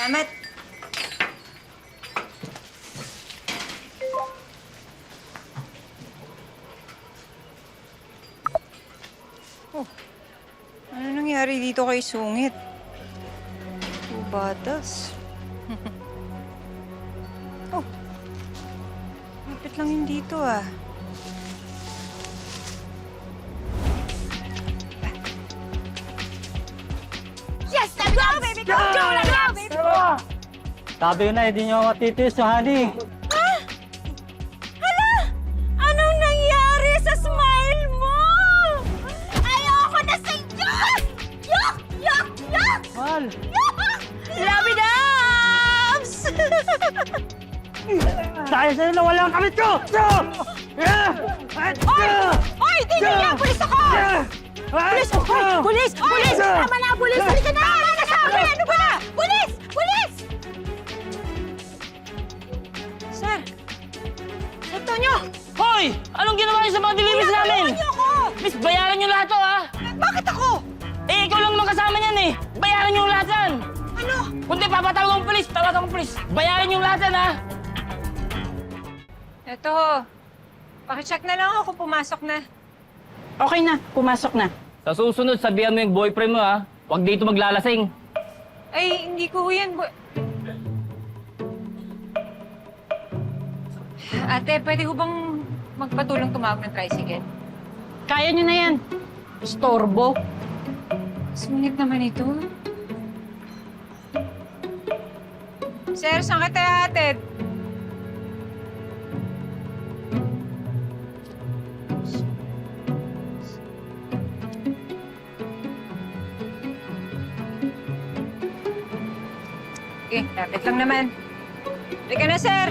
Salamat. Oh, ano nangyari dito kay Sungit? Batas. Oh, lapit lang yun dito ah. Yes! Let go, baby! Go! Go! Let go, baby! Sabi ko na, hindi nyo matitiis yung honey. Ha? Hala! Anong nangyari sa smile mo? Ayoko na sa iyo! Yuck! Yuck! Yuck! Mahal! Yuck! Love dubs! Dahil sa'yo na walang kamit ko! Oy! Oy! Di niya! Pulis ako! Pulis! Oy! Pulis! Pulis! Tama na! Pulis! Halika na! Tama na sabi! Ano ba? Pulis! Pulis! Sir! Sir Tonyo! Hoy! Anong ginawa niyo sa mga deliveries namin? Niyo ako! Miss, bayaran niyo lahat to, ha? Bakit ako? Eh, ikaw lang naman kasama niyan, eh. Bayaran niyo lahat yan. Ano? Kundi papatawag akong polis, tawag akong polis. Bayaran niyo lahat yan, ha? Eto, pakicheck na lang ako pumasok na. Okay na, pumasok na. Sa susunod, sabihan mo yung boyfriend mo, ha? Huwag dito maglalasing. Ay, hindi ko yan. Ate, pwede ko bang magpatulong tumawag ng tricycle? Kaya nyo na yan. Storbo. Sungit naman ito. Sir, saan ka tayo hatid? Okay, lapit lang naman. Halika na, sir!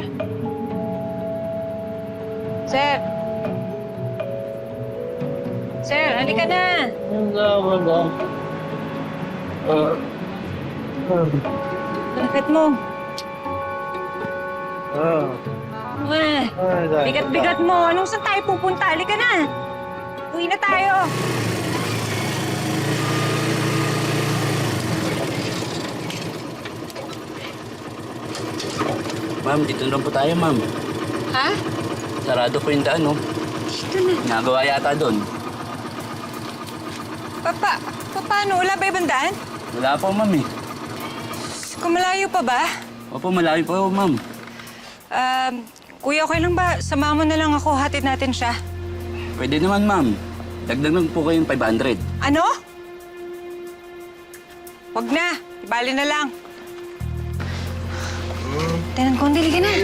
Sir! Sir, halika na! Bakit mo? Bigat-bigat mo. Anong saan tayo pupunta? Halika na! Uwi na tayo! Ma'am, dito na po tayo, ma'am. Ha? Sarado po yung daan, no? Dito na. Nagawa yata doon. Paano? Wala ba ibang daan? Wala po, ma'am, eh. Kung malayo pa ba? Opo, malayo po, ma'am. Kuya, okay lang ba? Sama mo na lang ako. Hatid natin siya. Pwede naman, ma'am. Dagdag lang po kayong 500. Ano? Wag na. Ibali na lang. Tenang Kondi, liga na. Ay,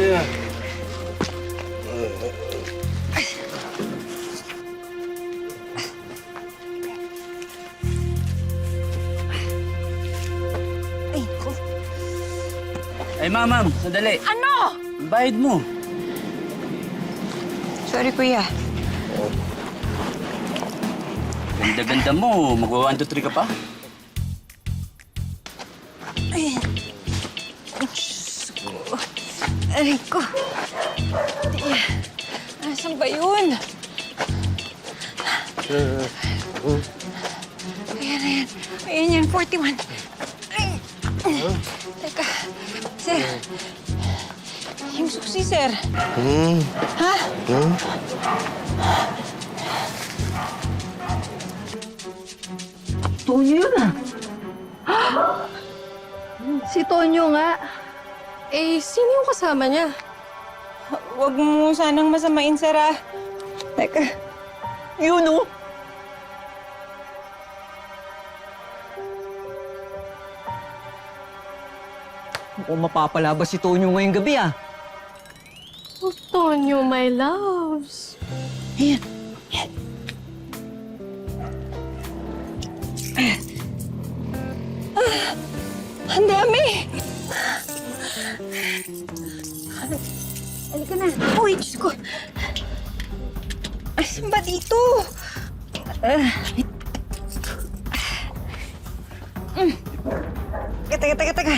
ko. Ay, ma'am, sandali. Ano? Ang bayad mo. Sorry, kuya. Ganda-ganda mo. Magwa 1, 2, 3 ka pa? Ay. Aray ko. Nasaan ba yun? Ayan. Ayan yan, 41. Ay. Teka. Sir. Yung susi, sir. Ha? Tonyo yun ah. Si Tonyo nga. Eh, sino yung kasama niya? Huwag mo sanang masamain, sir, ah. Teka. Yun, oh. Mukhang mapapalabas si Tonyo ngayong gabi ah. Oh, Tonyo, my loves. Ayan. Ang dami! Halika na. Uy, Diyos ko. Ay, saan ba dito? Teka.